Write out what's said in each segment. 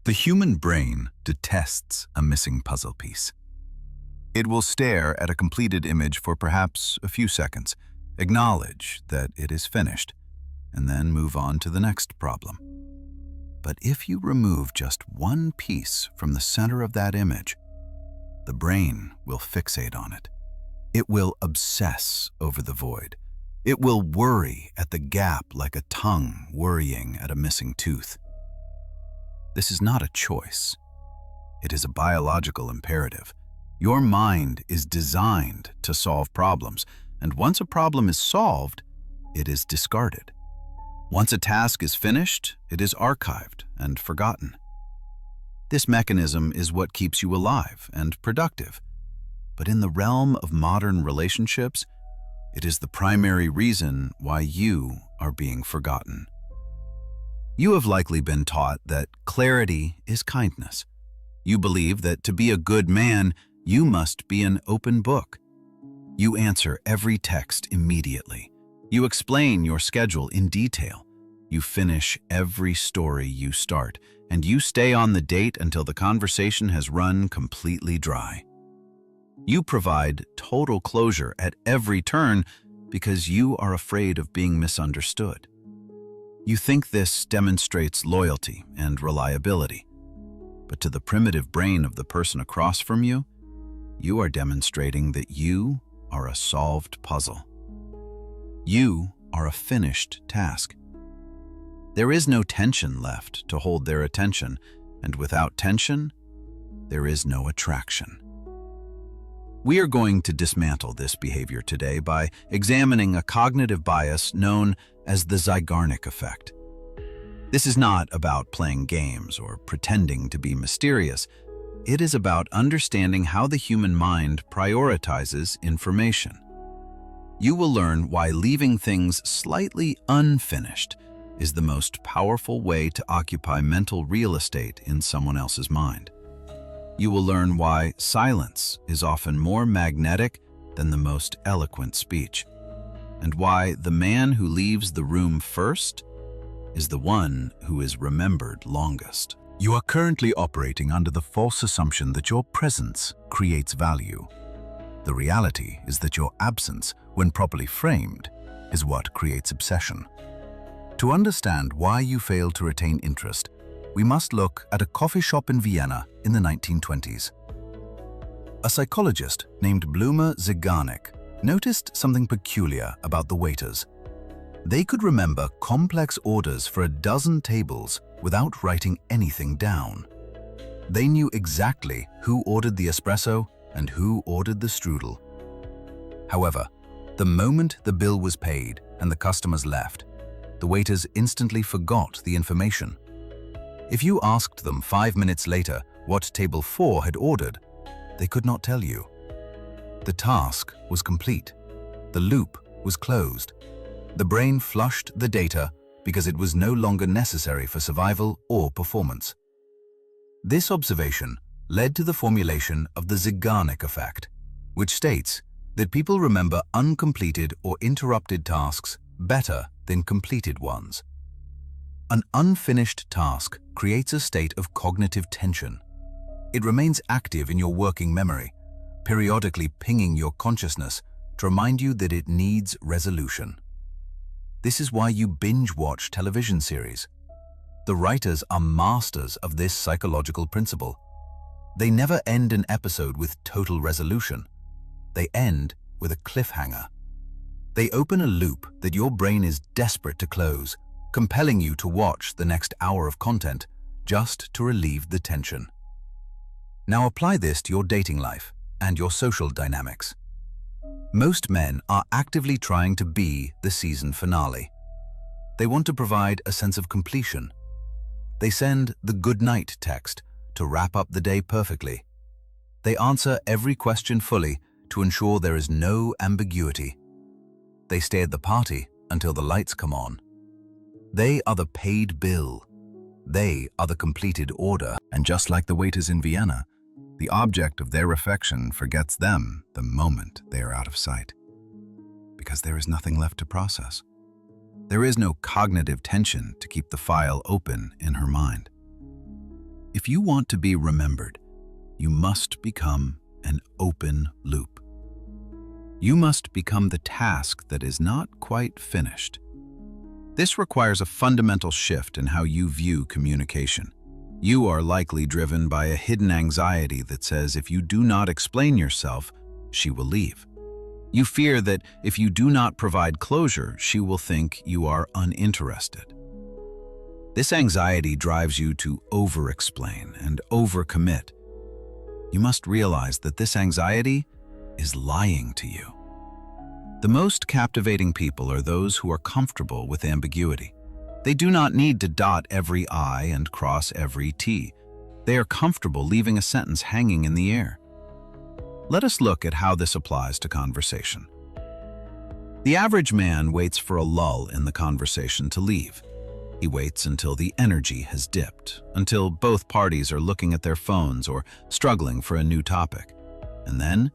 The human brain detests a missing puzzle piece. It will stare at a completed image for perhaps a few seconds, acknowledge that it is finished, and then move on to the next problem. But if you remove just one piece from the center of that image, the brain will fixate on it. It will obsess over the void. It will worry at the gap like a tongue worrying at a missing tooth. This is not a choice. It is a biological imperative. Your mind is designed to solve problems, and once a problem is solved, it is discarded. Once a task is finished, it is archived and forgotten. This mechanism is what keeps you alive and productive. But in the realm of modern relationships, it is the primary reason why you are being forgotten. You have likely been taught that clarity is kindness. You believe that to be a good man, you must be an open book. You answer every text immediately. You explain your schedule in detail. You finish every story you start, and you stay on the date until the conversation has run completely dry. You provide total closure at every turn because you are afraid of being misunderstood. You think this demonstrates loyalty and reliability, but to the primitive brain of the person across from you, you are demonstrating that you are a solved puzzle. You are a finished task. There is no tension left to hold their attention, and without tension, there is no attraction. We are going to dismantle this behavior today by examining a cognitive bias known as the Zeigarnik Effect. This is not about playing games or pretending to be mysterious. It is about understanding how the human mind prioritizes information. You will learn why leaving things slightly unfinished is the most powerful way to occupy mental real estate in someone else's mind. You will learn why silence is often more magnetic than the most eloquent speech, and why the man who leaves the room first is the one who is remembered longest. You are currently operating under the false assumption that your presence creates value. The reality is that your absence, when properly framed, is what creates obsession. To understand why you fail to retain interest, we must look at a coffee shop in Vienna in the 1920s. A psychologist named Zeigarnik noticed something peculiar about the waiters. They could remember complex orders for a dozen tables without writing anything down. They knew exactly who ordered the espresso and who ordered the strudel. However, the moment the bill was paid and the customers left, the waiters instantly forgot the information. If you asked them 5 minutes later what table 4 had ordered, they could not tell you. The task was complete. The loop was closed. The brain flushed the data because it was no longer necessary for survival or performance. This observation led to the formulation of the Zeigarnik Effect, which states that people remember uncompleted or interrupted tasks better than completed ones. An unfinished task creates a state of cognitive tension. It remains active in your working memory, periodically pinging your consciousness to remind you that it needs resolution. This is why you binge-watch television series. The writers are masters of this psychological principle. They never end an episode with total resolution. They end with a cliffhanger. They open a loop that your brain is desperate to close, compelling you to watch the next hour of content just to relieve the tension. Now apply this to your dating life and your social dynamics. Most men are actively trying to be the season finale. They want to provide a sense of completion. They send the good night text to wrap up the day perfectly. They answer every question fully to ensure there is no ambiguity. They stay at the party until the lights come on. They are the paid bill. They are the completed order. And just like the waiters in Vienna, the object of their affection forgets them the moment they are out of sight, because there is nothing left to process. There is no cognitive tension to keep the file open in her mind. If If you want to be remembered, you must become an open loop. You must become the task that is not quite finished. This requires a fundamental shift in how you view communication. You are likely driven by a hidden anxiety that says if you do not explain yourself, she will leave. You fear that if you do not provide closure, she will think you are uninterested. This anxiety drives you to over-explain and over-commit. You must realize that this anxiety is lying to you. The most captivating people are those who are comfortable with ambiguity. They do not need to dot every I and cross every T. They are comfortable leaving a sentence hanging in the air. Let us look at how this applies to conversation. The average man waits for a lull in the conversation to leave. He waits until the energy has dipped, until both parties are looking at their phones or struggling for a new topic. And then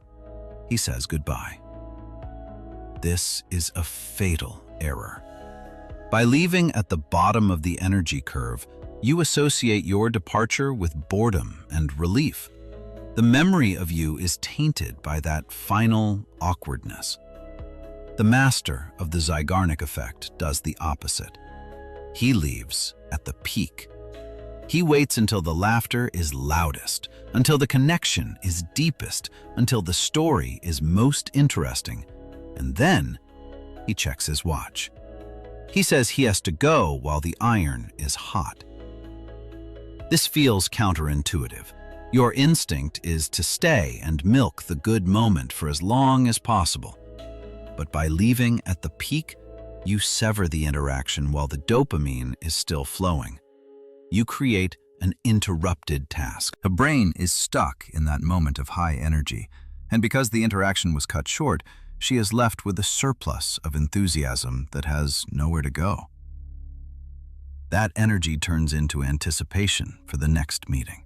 he says goodbye. This is a fatal error. By leaving at the bottom of the energy curve, you associate your departure with boredom and relief. The memory of you is tainted by that final awkwardness. The master of the Zeigarnik Effect does the opposite. He leaves at the peak. He waits until the laughter is loudest, until the connection is deepest, until the story is most interesting, and then he checks his watch. He says he has to go while the iron is hot. This feels counterintuitive. Your instinct is to stay and milk the good moment for as long as possible. But by leaving at the peak, you sever the interaction while the dopamine is still flowing. You create an interrupted task. The brain is stuck in that moment of high energy, and because the interaction was cut short, she is left with a surplus of enthusiasm that has nowhere to go. That energy turns into anticipation for the next meeting.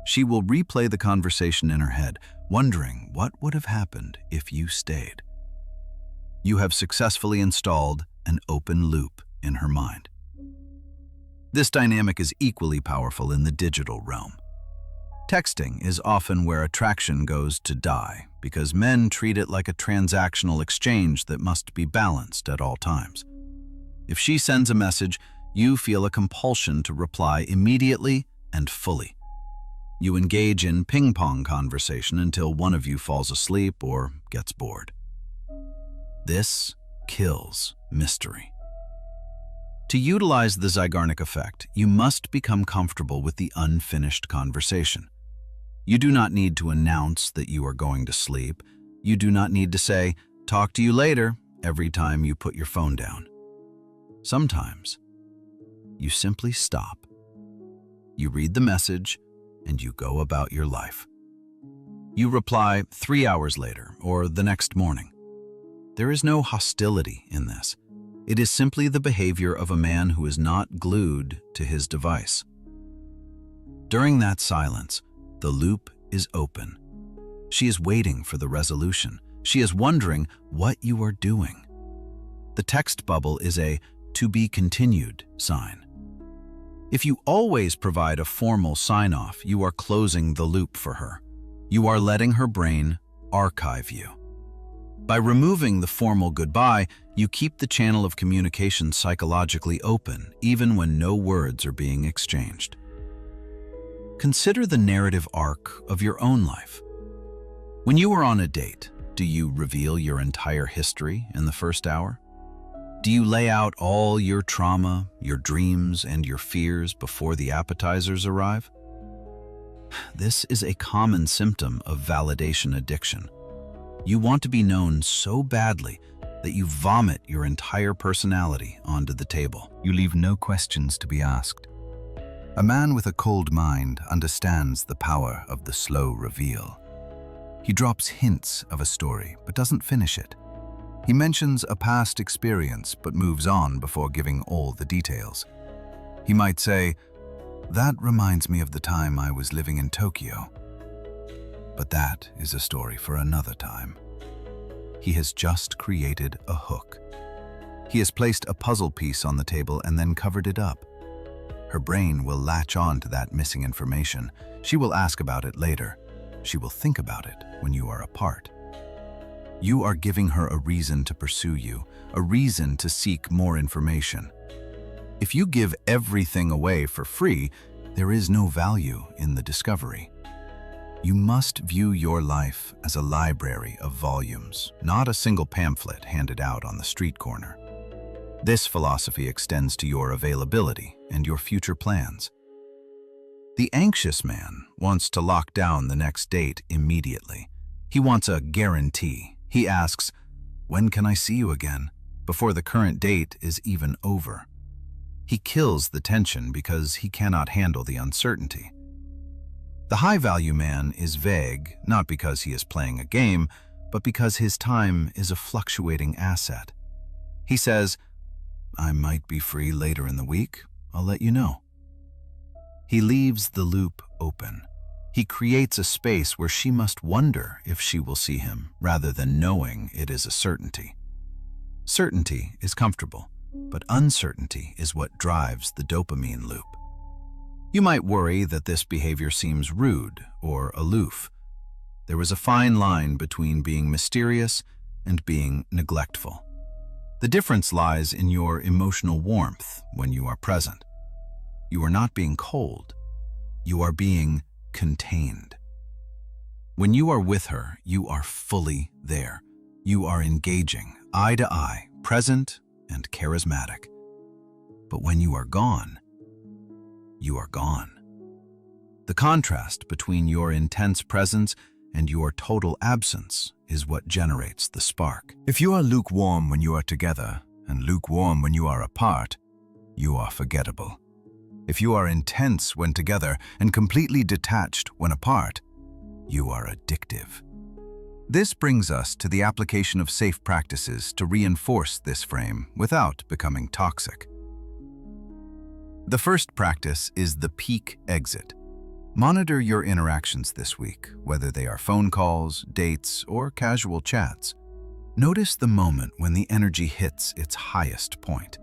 She will replay the conversation in her head, wondering what would have happened if you stayed. You have successfully installed an open loop in her mind. This dynamic is equally powerful in the digital realm. Texting is often where attraction goes to die because men treat it like a transactional exchange that must be balanced at all times. If she sends a message, you feel a compulsion to reply immediately and fully. You engage in ping-pong conversation until one of you falls asleep or gets bored. This kills mystery. To utilize the Zeigarnik Effect, you must become comfortable with the unfinished conversation. You do not need to announce that you are going to sleep. You do not need to say, "Talk to you later," every time you put your phone down. Sometimes, you simply stop. You read the message, and you go about your life. You reply 3 hours later or the next morning. There is no hostility in this. It is simply the behavior of a man who is not glued to his device. During that silence, the loop is open. She is waiting for the resolution. She is wondering what you are doing. The text bubble is a "to be continued" sign. If you always provide a formal sign-off, you are closing the loop for her. You are letting her brain archive you. By removing the formal goodbye, you keep the channel of communication psychologically open, even when no words are being exchanged. Consider the narrative arc of your own life. When you are on a date, do you reveal your entire history in the first hour? Do you lay out all your trauma, your dreams, and your fears before the appetizers arrive? This is a common symptom of validation addiction. You want to be known so badly that you vomit your entire personality onto the table. You leave no questions to be asked. A man with a cold mind understands the power of the slow reveal. He drops hints of a story, but doesn't finish it. He mentions a past experience, but moves on before giving all the details. He might say, "That reminds me of the time I was living in Tokyo." But that is a story for another time. He has just created a hook. He has placed a puzzle piece on the table and then covered it up. Her brain will latch on to that missing information. She will ask about it later. She will think about it when you are apart. You are giving her a reason to pursue you, a reason to seek more information. If you give everything away for free, there is no value in the discovery. You must view your life as a library of volumes, not a single pamphlet handed out on the street corner. This philosophy extends to your availability and your future plans. The anxious man wants to lock down the next date immediately. He wants a guarantee. He asks, "When can I see you again?" before the current date is even over. He kills the tension because he cannot handle the uncertainty. The high-value man is vague, not because he is playing a game, but because his time is a fluctuating asset. He says, "I might be free later in the week. I'll let you know." He leaves the loop open. He creates a space where she must wonder if she will see him, rather than knowing it is a certainty. Certainty is comfortable, but uncertainty is what drives the dopamine loop. You might worry that this behavior seems rude or aloof. There is a fine line between being mysterious and being neglectful. The difference lies in your emotional warmth when you are present. You are not being cold. You are being contained. When you are with her, you are fully there. You are engaging, eye to eye, present and charismatic. But when you are gone, you are gone. The contrast between your intense presence and your total absence is what generates the spark. If you are lukewarm when you are together and lukewarm when you are apart, you are forgettable. If you are intense when together and completely detached when apart, you are addictive. This brings us to the application of safe practices to reinforce this frame without becoming toxic. The first practice is the peak exit. Monitor your interactions this week, whether they are phone calls, dates, or casual chats. Notice the moment when the energy hits its highest point.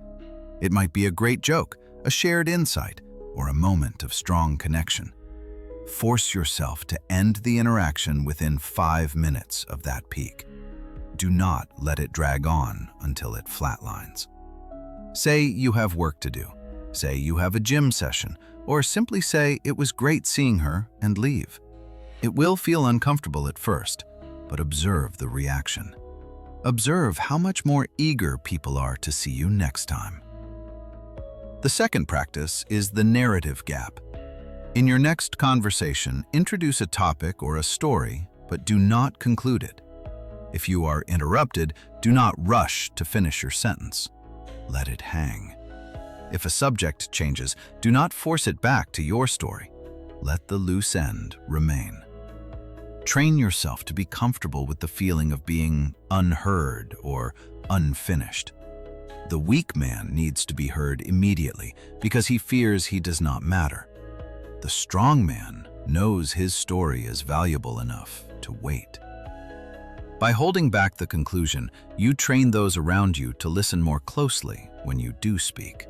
It might be a great joke, a shared insight, or a moment of strong connection. Force yourself to end the interaction within 5 minutes of that peak. Do not let it drag on until it flatlines. Say you have work to do. Say you have a gym session, or simply say it was great seeing her and leave. It will feel uncomfortable at first, but observe the reaction. Observe how much more eager people are to see you next time. The second practice is the narrative gap. In your next conversation, introduce a topic or a story, but do not conclude it. If you are interrupted, do not rush to finish your sentence. Let it hang. If a subject changes, do not force it back to your story. Let the loose end remain. Train yourself to be comfortable with the feeling of being unheard or unfinished. The weak man needs to be heard immediately because he fears he does not matter. The strong man knows his story is valuable enough to wait. By holding back the conclusion, you train those around you to listen more closely when you do speak.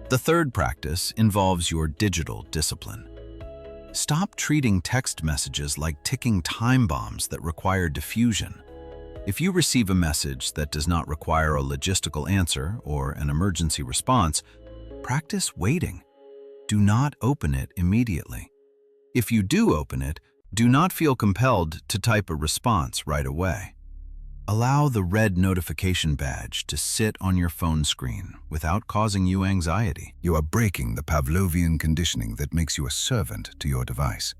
The third practice involves your digital discipline. Stop treating text messages like ticking time bombs that require diffusion. If you receive a message that does not require a logistical answer or an emergency response, practice waiting. Do not open it immediately. If you do open it, do not feel compelled to type a response right away. Allow the red notification badge to sit on your phone screen without causing you anxiety. You are breaking the Pavlovian conditioning that makes you a servant to your device.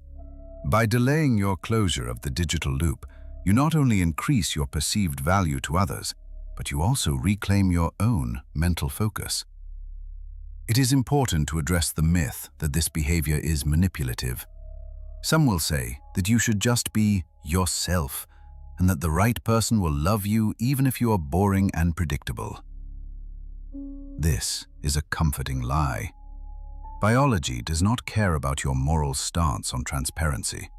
By delaying your closure of the digital loop, you not only increase your perceived value to others, but you also reclaim your own mental focus. It is important to address the myth that this behavior is manipulative. Some will say that you should just be yourself, and that the right person will love you even if you are boring and predictable. This is a comforting lie. Biology does not care about your moral stance on transparency.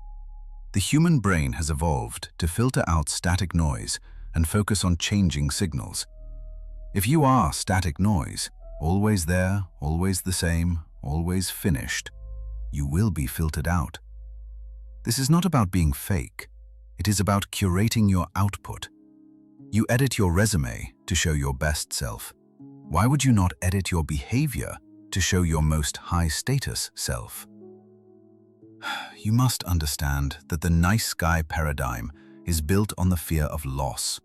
The human brain has evolved to filter out static noise and focus on changing signals. If you are static noise, always there, always the same, always finished, you will be filtered out. This is not about being fake. It is about curating your output. You edit your resume to show your best self. Why would you not edit your behavior to show your most high-status self? You must understand that the nice guy paradigm is built on the fear of loss.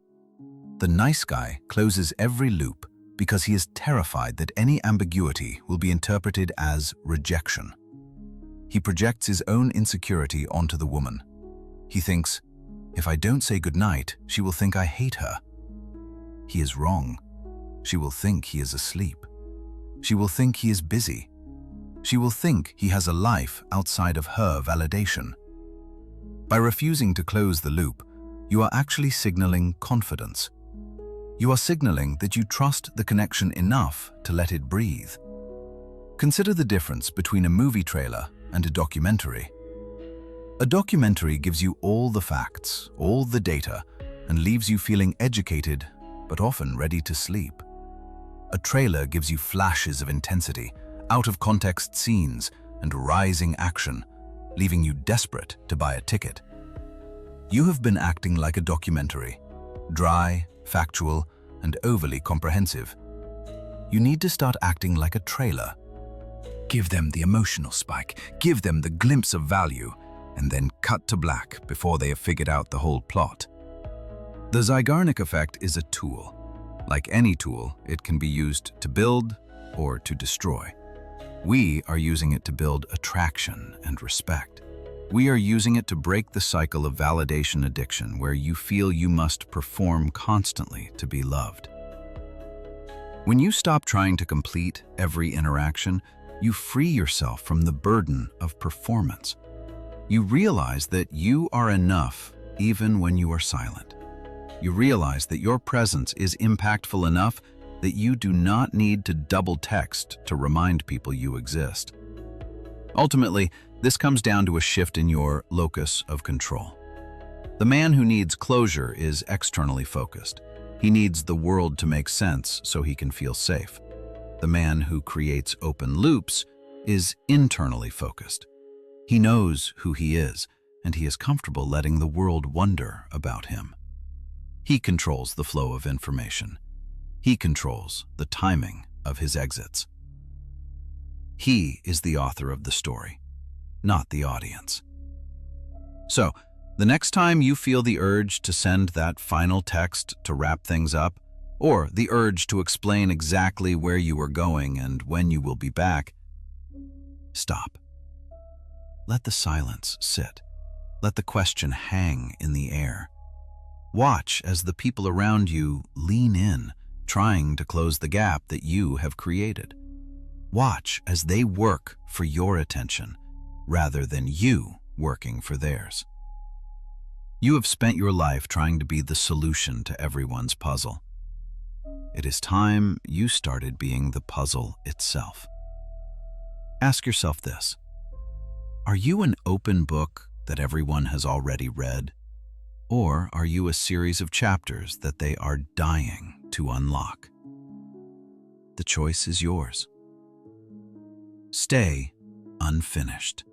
The nice guy closes every loop because he is terrified that any ambiguity will be interpreted as rejection. He projects his own insecurity onto the woman. He thinks, if I don't say goodnight, she will think I hate her. He is wrong. She will think he is asleep. She will think he is busy. She will think he has a life outside of her validation. By refusing to close the loop, you are actually signaling confidence. You are signaling that you trust the connection enough to let it breathe. Consider the difference between a movie trailer and a documentary. A documentary gives you all the facts, all the data, and leaves you feeling educated, but often ready to sleep. A trailer gives you flashes of intensity, out-of-context scenes, and rising action, leaving you desperate to buy a ticket. You have been acting like a documentary, dry, factual, and overly comprehensive. You need to start acting like a trailer. Give them the emotional spike, give them the glimpse of value, and then cut to black before they have figured out the whole plot. The Zeigarnik Effect is a tool. Like any tool, it can be used to build or to destroy. We are using it to build attraction and respect. We are using it to break the cycle of validation addiction where you feel you must perform constantly to be loved. When you stop trying to complete every interaction, you free yourself from the burden of performance. You realize that you are enough even when you are silent. You realize that your presence is impactful enough that you do not need to double text to remind people you exist. Ultimately, this comes down to a shift in your locus of control. The man who needs closure is externally focused. He needs the world to make sense so he can feel safe. The man who creates open loops is internally focused. He knows who he is, and he is comfortable letting the world wonder about him. He controls the flow of information. He controls the timing of his exits. He is the author of the story, not the audience. So, the next time you feel the urge to send that final text to wrap things up, or the urge to explain exactly where you are going and when you will be back, stop. Let the silence sit. Let the question hang in the air. Watch as the people around you lean in, trying to close the gap that you have created. Watch as they work for your attention, rather than you working for theirs. You have spent your life trying to be the solution to everyone's puzzle. It is time you started being the puzzle itself. Ask yourself this: are you an open book that everyone has already read? Or are you a series of chapters that they are dying to unlock? The choice is yours. Stay unfinished.